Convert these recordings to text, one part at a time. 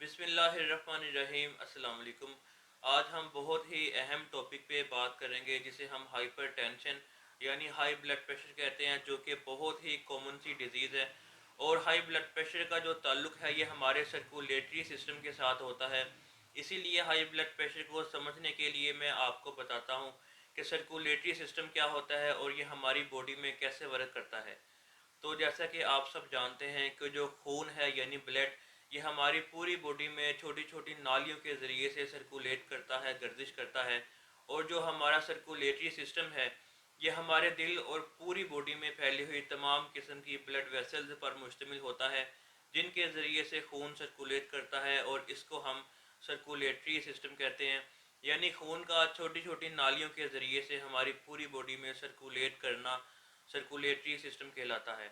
بسم اللہ الرحمن الرحیم، السلام علیکم۔ آج ہم بہت ہی اہم ٹاپک پہ بات کریں گے جسے ہم ہائپر ٹینشن یعنی ہائی بلڈ پریشر کہتے ہیں، جو کہ بہت ہی کامن سی ڈیزیز ہے۔ اور ہائی بلڈ پریشر کا جو تعلق ہے یہ ہمارے سرکولیٹری سسٹم کے ساتھ ہوتا ہے۔ اسی لیے ہائی بلڈ پریشر کو سمجھنے کے لیے میں آپ کو بتاتا ہوں کہ سرکولیٹری سسٹم کیا ہوتا ہے اور یہ ہماری باڈی میں کیسے ورک کرتا ہے۔ تو جیسا کہ آپ سب جانتے ہیں کہ جو خون ہے یعنی بلڈ، یہ ہماری پوری باڈی میں چھوٹی چھوٹی نالیوں کے ذریعے سے سرکولیٹ کرتا ہے، گردش کرتا ہے۔ اور جو ہمارا سرکولیٹری سسٹم ہے یہ ہمارے دل اور پوری باڈی میں پھیلی ہوئی تمام قسم کی بلڈ ویسلز پر مشتمل ہوتا ہے، جن کے ذریعے سے خون سرکولیٹ کرتا ہے، اور اس کو ہم سرکولیٹری سسٹم کہتے ہیں۔ یعنی خون کا چھوٹی چھوٹی نالیوں کے ذریعے سے ہماری پوری باڈی میں سرکولیٹ کرنا سرکولیٹری سسٹم کہلاتا ہے۔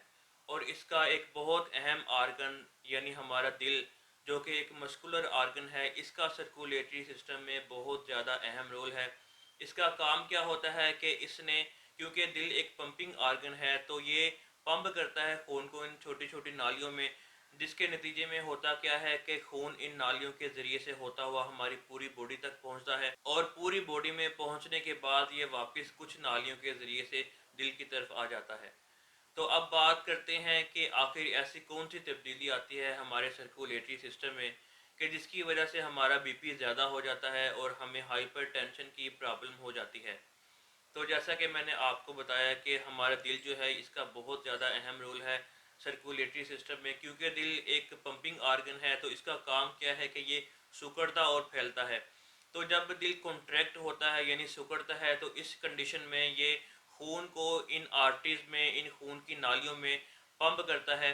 اور اس کا ایک بہت اہم آرگن یعنی ہمارا دل، جو کہ ایک مسکولر آرگن ہے، اس کا سرکولیٹری سسٹم میں بہت زیادہ اہم رول ہے۔ اس کا کام کیا ہوتا ہے کہ اس نے، کیونکہ دل ایک پمپنگ آرگن ہے، تو یہ پمپ کرتا ہے خون کو ان چھوٹی چھوٹی نالیوں میں، جس کے نتیجے میں ہوتا کیا ہے کہ خون ان نالیوں کے ذریعے سے ہوتا ہوا ہماری پوری باڈی تک پہنچتا ہے، اور پوری باڈی میں پہنچنے کے بعد یہ واپس کچھ نالیوں کے ذریعے سے دل کی طرف آ جاتا ہے۔ تو اب بات کرتے ہیں کہ آخر ایسی کون سی تبدیلی آتی ہے ہمارے سرکولیٹری سسٹم میں کہ جس کی وجہ سے ہمارا بی پی زیادہ ہو جاتا ہے اور ہمیں ہائپر ٹینشن کی پرابلم ہو جاتی ہے۔ تو جیسا کہ میں نے آپ کو بتایا کہ ہمارا دل جو ہے اس کا بہت زیادہ اہم رول ہے سرکولیٹری سسٹم میں، کیونکہ دل ایک پمپنگ آرگن ہے، تو اس کا کام کیا ہے کہ یہ سکڑتا اور پھیلتا ہے۔ تو جب دل کنٹریکٹ ہوتا ہے یعنی سکڑتا ہے، تو اس کنڈیشن میں یہ خون کو ان آرٹریز میں، ان خون کی نالیوں میں پمپ کرتا ہے،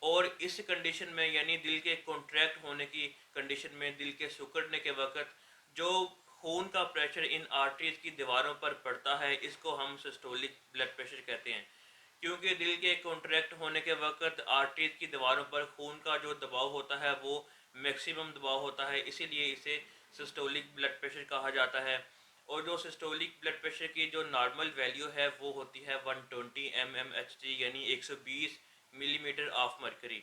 اور اس کنڈیشن میں یعنی دل کے کنٹریکٹ ہونے کی کنڈیشن میں، دل کے سکڑنے کے وقت جو خون کا پریشر ان آرٹریز کی دیواروں پر پڑتا ہے، اس کو ہم سسٹولک بلڈ پریشر کہتے ہیں۔ کیونکہ دل کے کنٹریکٹ ہونے کے وقت آرٹریز کی دیواروں پر خون کا جو دباؤ ہوتا ہے وہ میکسیمم دباؤ ہوتا ہے، اسی لیے اسے سسٹولک بلڈ پریشر کہا جاتا ہے۔ اور جو سسٹولک بلڈ پریشر کی جو نارمل ویلیو ہے وہ ہوتی ہے 120 mmHg یعنی 120 ملی میٹر آف مرکری۔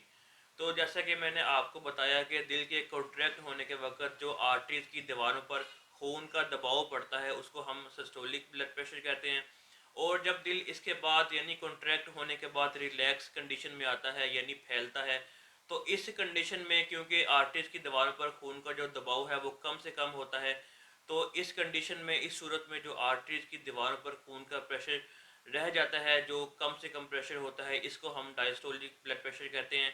تو جیسا کہ میں نے آپ کو بتایا کہ دل کے کنٹریکٹ ہونے کے وقت جو آرٹریز کی دیواروں پر خون کا دباؤ پڑتا ہے اس کو ہم سسٹولک بلڈ پریشر کہتے ہیں۔ اور جب دل اس کے بعد یعنی کنٹریکٹ ہونے کے بعد ریلیکس کنڈیشن میں آتا ہے یعنی پھیلتا ہے، تو اس کنڈیشن میں کیونکہ آرٹریز کی دیواروں پر خون کا جو دباؤ ہے وہ کم سے کم ہوتا ہے، تو اس کنڈیشن میں، اس صورت میں جو آرٹریز کی دیواروں پر خون کا پریشر رہ جاتا ہے، جو کم سے کم پریشر ہوتا ہے، اس کو ہم ڈائسٹولک بلڈ پریشر کہتے ہیں۔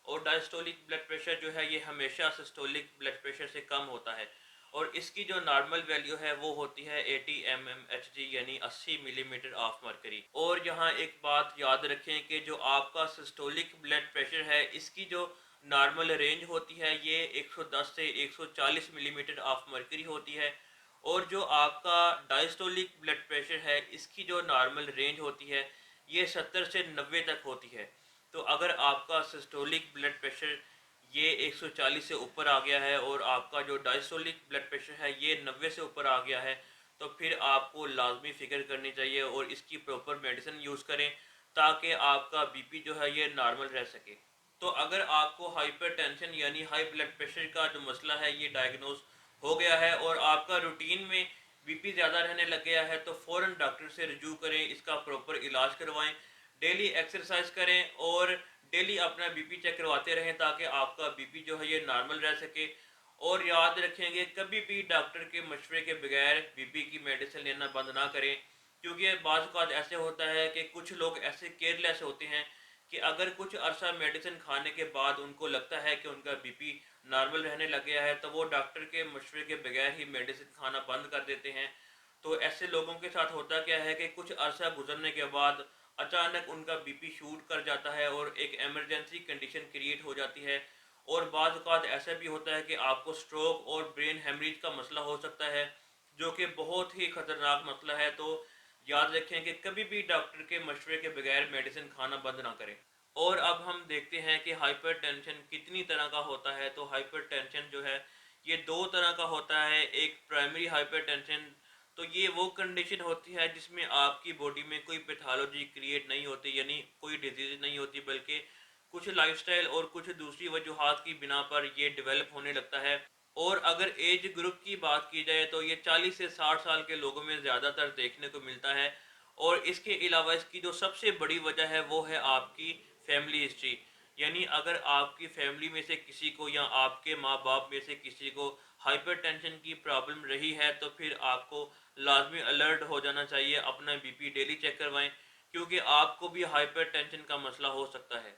اور ڈائسٹولک بلڈ پریشر جو ہے یہ ہمیشہ سسٹولک بلڈ پریشر سے کم ہوتا ہے، اور اس کی جو نارمل ویلیو ہے وہ ہوتی ہے 80 mmHg یعنی 80 ملی میٹر آف مرکری۔ اور یہاں ایک بات یاد رکھیں کہ جو آپ کا سسٹولک بلڈ پریشر ہے اس کی جو نارمل رینج ہوتی ہے یہ 110 سے 140 ملی میٹر آف مرکری ہوتی ہے، اور جو آپ کا ڈائسٹولک بلڈ پریشر ہے اس کی جو نارمل رینج ہوتی ہے یہ 70 سے 90 تک ہوتی ہے۔ تو اگر آپ کا سسٹولک بلڈ پریشر یہ 140 سے اوپر آ گیا ہے اور آپ کا جو ڈائسٹولک بلڈ پریشر ہے یہ 90 سے اوپر آ گیا ہے، تو پھر آپ کو لازمی فکر کرنی چاہیے اور اس کی پروپر میڈیسن یوز کریں تاکہ آپ کا بی پی جو ہے یہ نارمل رہ سکے۔ تو اگر آپ کو ہائپر ٹینشن یعنی ہائی بلڈ پریشر کا جو مسئلہ ہے یہ ڈائگنوز ہو گیا ہے اور آپ کا روٹین میں بی پی زیادہ رہنے لگ گیا ہے، تو فوراً ڈاکٹر سے رجوع کریں، اس کا پروپر علاج کروائیں، ڈیلی ایکسرسائز کریں اور ڈیلی اپنا بی پی چیک کرواتے رہیں تاکہ آپ کا بی پی جو ہے یہ نارمل رہ سکے۔ اور یاد رکھیں گے کبھی بھی ڈاکٹر کے مشورے کے بغیر بی پی کی میڈیسن لینا بند نہ کریں، کیونکہ بعض اوقات ایسے ہوتا ہے کہ کچھ لوگ ایسے کیئرلیس ہوتے ہیں کہ اگر کچھ عرصہ میڈیسن کھانے کے بعد ان کو لگتا ہے کہ ان کا بی پی نارمل رہنے لگ گیا ہے تو وہ ڈاکٹر کے مشورے کے بغیر ہی میڈیسن کھانا بند کر دیتے ہیں۔ تو ایسے لوگوں کے ساتھ ہوتا کیا ہے کہ کچھ عرصہ گزرنے کے بعد اچانک ان کا بی پی شوٹ کر جاتا ہے اور ایک ایمرجنسی کنڈیشن کریٹ ہو جاتی ہے، اور بعض اوقات ایسا بھی ہوتا ہے کہ آپ کو سٹروک اور برین ہیمریج کا مسئلہ ہو سکتا ہے، جو کہ بہت ہی خطرناک مسئلہ ہے۔ تو یاد رکھیں کہ کبھی بھی ڈاکٹر کے مشورے کے بغیر میڈیسن کھانا بند نہ کریں۔ اور اب ہم دیکھتے ہیں کہ ہائپر ٹینشن کتنی طرح کا ہوتا ہے۔ تو ہائپر ٹینشن جو ہے یہ دو طرح کا ہوتا ہے، ایک پرائمری ہائپر ٹینشن، تو یہ وہ کنڈیشن ہوتی ہے جس میں آپ کی باڈی میں کوئی پیتھالوجی کریٹ نہیں ہوتی، یعنی کوئی ڈیزیز نہیں ہوتی، بلکہ کچھ لائف سٹائل اور کچھ دوسری وجوہات کی بنا پر یہ ڈیولپ ہونے لگتا ہے۔ اور اگر ایج گروپ کی بات کی جائے تو یہ 40 سے 60 سال کے لوگوں میں زیادہ تر دیکھنے کو ملتا ہے۔ اور اس کے علاوہ اس کی جو سب سے بڑی وجہ ہے وہ ہے آپ کی فیملی ہسٹری، یعنی اگر آپ کی فیملی میں سے کسی کو یا آپ کے ماں باپ میں سے کسی کو ہائپر ٹینشن کی پرابلم رہی ہے تو پھر آپ کو لازمی الرٹ ہو جانا چاہیے، اپنا بی پی ڈیلی چیک کروائیں، کیونکہ آپ کو بھی ہائپر ٹینشن کا مسئلہ ہو سکتا ہے۔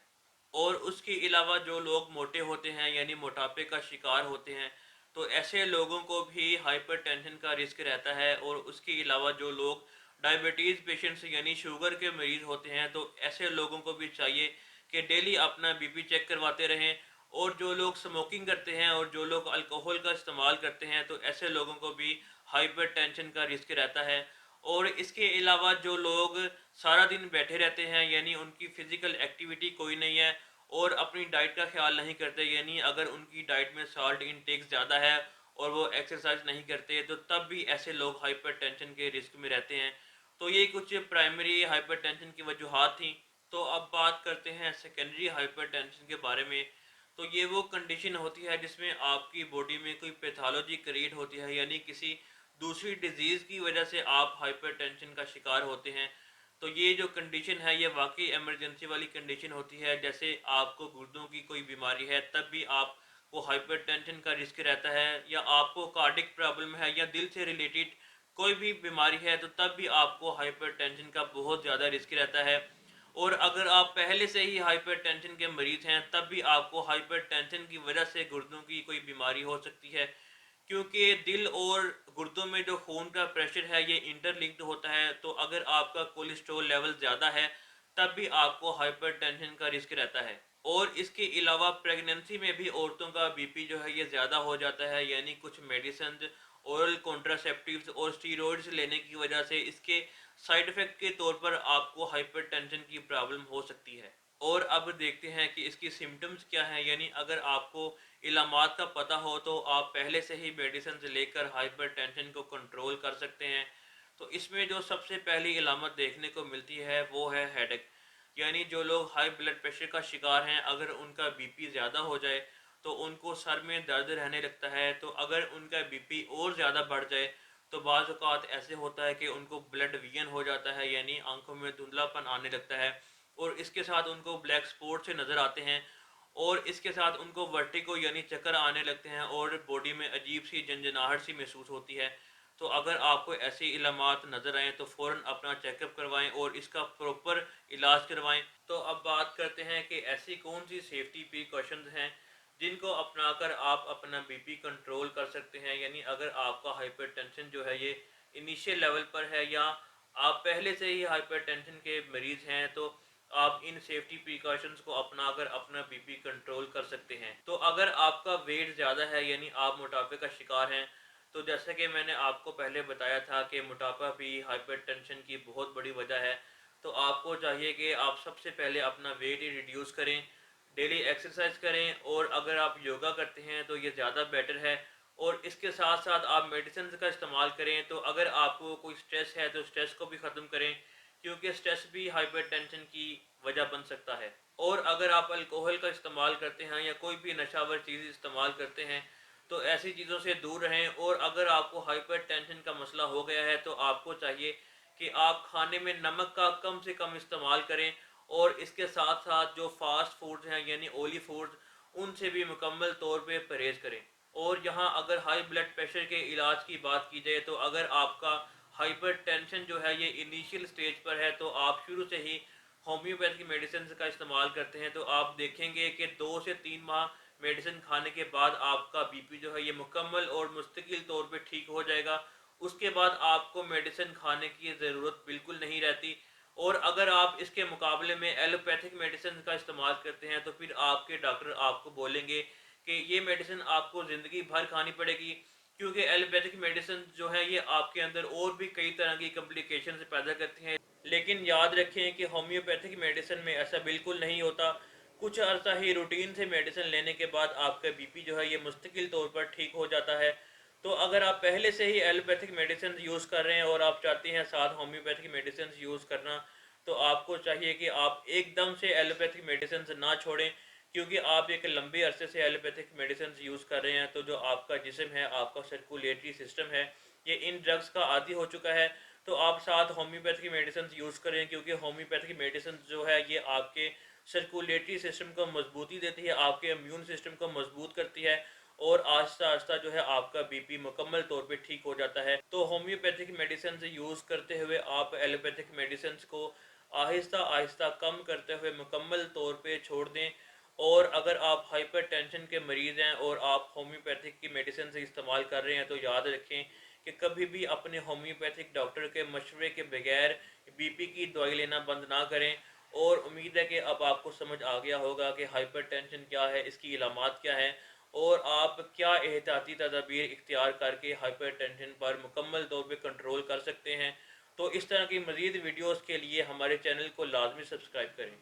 اور اس کے علاوہ جو لوگ موٹے ہوتے ہیں یعنی موٹاپے کا شکار ہوتے ہیں تو ایسے لوگوں کو بھی ہائپر ٹینشن کا رسک رہتا ہے۔ اور اس کے علاوہ جو لوگ ڈائبٹیز پیشنٹس یعنی شوگر کے مریض ہوتے ہیں تو ایسے لوگوں کو بھی چاہیے کہ ڈیلی اپنا بی پی چیک کرواتے رہیں۔ اور جو لوگ سموکنگ کرتے ہیں اور جو لوگ الکوہل کا استعمال کرتے ہیں تو ایسے لوگوں کو بھی ہائپر ٹینشن کا رسک رہتا ہے۔ اور اس کے علاوہ جو لوگ سارا دن بیٹھے رہتے ہیں یعنی ان کی فزیکل ایکٹیویٹی کوئی نہیں ہے اور اپنی ڈائٹ کا خیال نہیں کرتے، یعنی اگر ان کی ڈائٹ میں سالٹ انٹیک زیادہ ہے اور وہ ایکسرسائز نہیں کرتے تو تب بھی ایسے لوگ ہائپر ٹینشن کے رسک میں رہتے ہیں۔ تو یہ کچھ پرائمری ہائپر ٹینشن کی وجوہات تھیں۔ تو اب بات کرتے ہیں سیکنڈری ہائپر ٹینشن کے بارے میں۔ تو یہ وہ کنڈیشن ہوتی ہے جس میں آپ کی باڈی میں کوئی پیتھالوجی کریٹ ہوتی ہے، یعنی کسی دوسری ڈیزیز کی وجہ سے آپ ہائپر ٹینشن کا شکار ہوتے ہیں۔ تو یہ جو کنڈیشن ہے یہ واقعی ایمرجنسی والی کنڈیشن ہوتی ہے، جیسے آپ کو گردوں کی کوئی بیماری ہے تب بھی آپ کو ہائپر ٹینشن کا رسک رہتا ہے، یا آپ کو کارڈک پرابلم ہے یا دل سے ریلیٹڈ کوئی بھی بیماری ہے تو تب بھی آپ کو ہائپر ٹینشن کا بہت زیادہ رسک رہتا ہے۔ اور اگر آپ پہلے سے ہی ہائپر ٹینشن کے مریض ہیں تب بھی آپ کو ہائپر ٹینشن کی وجہ سے گردوں کی کوئی بیماری ہو سکتی ہے، کیونکہ دل اور گردوں میں جو خون کا پریشر ہے یہ انٹر لنکڈ ہوتا ہے۔ تو اگر آپ کا کولیسٹرول لیول زیادہ ہے تب بھی آپ کو ہائپر ٹینشن کا رسک رہتا ہے۔ اور اس کے علاوہ پریگننسی میں بھی عورتوں کا بی پی جو ہے یہ زیادہ ہو جاتا ہے، یعنی کچھ میڈیسنز، اورل کانٹراسیپٹیوز اور اسٹیرائڈز لینے کی وجہ سے اس کے سائیڈ افیکٹ کے طور پر آپ کو ہائپر ٹینشن کی پرابلم ہو سکتی ہے۔ اور اب دیکھتے ہیں کہ اس کی سمٹمز کیا ہیں، یعنی اگر آپ کو علامات کا پتہ ہو تو آپ پہلے سے ہی میڈیسنز لے کر ہائپر ٹینشن کو کنٹرول کر سکتے ہیں۔ تو اس میں جو سب سے پہلی علامت دیکھنے کو ملتی ہے وہ ہے ہیڈ ایک، یعنی جو لوگ ہائی بلڈ پریشر کا شکار ہیں اگر ان کا بی پی زیادہ ہو جائے تو ان کو سر میں درد رہنے لگتا ہے۔ تو اگر ان کا بی پی اور زیادہ بڑھ جائے تو بعض اوقات ایسے ہوتا ہے کہ ان کو بلڈ وین ہو جاتا ہے، یعنی آنکھوں میں دھندلا پن آنے لگتا ہے، اور اس کے ساتھ ان کو بلیک سپوٹ سے نظر آتے ہیں، اور اس کے ساتھ ان کو ورٹیگو یعنی چکر آنے لگتے ہیں اور باڈی میں عجیب سی جنجناہٹ سی محسوس ہوتی ہے۔ تو اگر آپ کو ایسی علامات نظر آئیں تو فوراً اپنا چیک اپ کروائیں اور اس کا پروپر علاج کروائیں۔ تو اب بات کرتے ہیں کہ ایسی کون سی سیفٹی پریکاشنز ہیں جن کو اپنا کر آپ اپنا بی پی کنٹرول کر سکتے ہیں، یعنی اگر آپ کا ہائپر ٹینشن جو ہے یہ انیشیل لیول پر ہے یا آپ پہلے سے ہی ہائپر ٹینشن کے مریض ہیں تو آپ ان سیفٹی پریکاشنز کو اپنا کر اپنا بی پی کنٹرول کر سکتے ہیں۔ تو اگر آپ کا ویٹ زیادہ ہے یعنی آپ موٹاپے کا شکار ہیں تو جیسا کہ میں نے آپ کو پہلے بتایا تھا کہ موٹاپا بھی ہائپر ٹینشن کی بہت بڑی وجہ ہے، تو آپ کو چاہیے کہ آپ سب سے پہلے اپنا ویٹ ریڈیوس کریں، ڈیلی ایکسرسائز کریں، اور اگر آپ یوگا کرتے ہیں تو یہ زیادہ بیٹر ہے۔ اور اس کے ساتھ ساتھ آپ میڈیسنز کا استعمال کریں، تو اگر آپ کو کوئی سٹریس ہے تو سٹریس کو بھی ختم کریں، کیونکہ سٹریس بھی ہائپر ٹینشن کی وجہ بن سکتا ہے۔ اور اگر آپ الکوہل کا استعمال کرتے ہیں یا کوئی بھی نشہ آور چیز استعمال کرتے ہیں تو ایسی چیزوں سے دور رہیں۔ اور اگر آپ کو ہائپر ٹینشن کا مسئلہ ہو گیا ہے تو آپ کو چاہیے کہ آپ کھانے میں نمک کا کم سے کم استعمال کریں، اور اس کے ساتھ ساتھ جو فاسٹ فوڈز ہیں یعنی اوئلی فوڈز ان سے بھی مکمل طور پہ پرہیز کریں۔ اور یہاں اگر ہائی بلڈ پریشر کے علاج کی بات کی جائے تو اگر آپ کا ہائپر ٹینشن جو ہے یہ انیشیل سٹیج پر ہے تو آپ شروع سے ہی ہومیوپیتھی میڈیسنز کا استعمال کرتے ہیں، تو آپ دیکھیں گے کہ 2 سے 3 ماہ میڈیسن کھانے کے بعد آپ کا بی پی جو ہے یہ مکمل اور مستقل طور پہ ٹھیک ہو جائے گا۔ اس کے بعد آپ کو میڈیسن کھانے کی ضرورت بالکل نہیں رہتی۔ اور اگر آپ اس کے مقابلے میں ایلوپیتھک میڈیسن کا استعمال کرتے ہیں تو پھر آپ کے ڈاکٹر آپ کو بولیں گے کہ یہ میڈیسن آپ کو زندگی بھر کھانی پڑے گی، کیونکہ ایلوپیتھک میڈیسن جو ہے یہ آپ کے اندر اور بھی کئی طرح کی کمپلیکیشنز پیدا کرتی ہیں۔ لیکن یاد رکھیں کہ ہومیوپیتھک میڈیسن میں ایسا بالکل نہیں ہوتا، کچھ عرصہ ہی روٹین سے میڈیسن لینے کے بعد آپ کا بی پی جو ہے یہ مستقل طور پر ٹھیک ہو جاتا ہے۔ تو اگر آپ پہلے سے ہی ایلوپیتھک میڈیسن یوز کر رہے ہیں اور آپ چاہتے ہیں ساتھ ہومیوپیتھک میڈیسن یوز کرنا تو آپ کو چاہیے کہ آپ ایک دم سے ایلوپیتھک میڈیسنز نہ چھوڑیں، کیونکہ آپ ایک لمبے عرصے سے ایلوپیتھک میڈیسنز یوز کر رہے ہیں تو جو آپ کا جسم ہے، آپ کا سرکولیٹری سسٹم ہے، یہ ان ڈرگز کا عادی ہو چکا ہے۔ تو آپ ساتھ ہومیوپیتھک میڈیسنز یوز کریں، کیونکہ ہومیوپیتھک میڈیسنز جو ہے یہ آپ کے سرکولیٹری سسٹم کو مضبوطی دیتی ہے، آپ کے امیون سسٹم کو مضبوط کرتی ہے، اور آہستہ آہستہ جو ہے آپ کا بی پی مکمل طور پہ ٹھیک ہو جاتا ہے۔ تو ہومیوپیتھک میڈیسنز یوز کرتے ہوئے آپ ایلوپیتھک میڈیسنز کو آہستہ آہستہ کم کرتے ہوئے مکمل طور پہ چھوڑ دیں۔ اور اگر آپ ہائپر ٹینشن کے مریض ہیں اور آپ ہومیوپیتھک کی میڈیسن سے استعمال کر رہے ہیں تو یاد رکھیں کہ کبھی بھی اپنے ہومیوپیتھک ڈاکٹر کے مشورے کے بغیر بی پی کی دوائی لینا بند نہ کریں۔ اور امید ہے کہ اب آپ کو سمجھ آ گیا ہوگا کہ ہائپر ٹینشن کیا ہے، اس کی علامات کیا ہیں، اور آپ کیا احتیاطی تدابیر اختیار کر کے ہائپر ٹینشن پر مکمل طور پہ کنٹرول کر سکتے ہیں۔ تو اس طرح کی مزید ویڈیوز کے لیے ہمارے چینل کو لازمی سبسکرائب کریں۔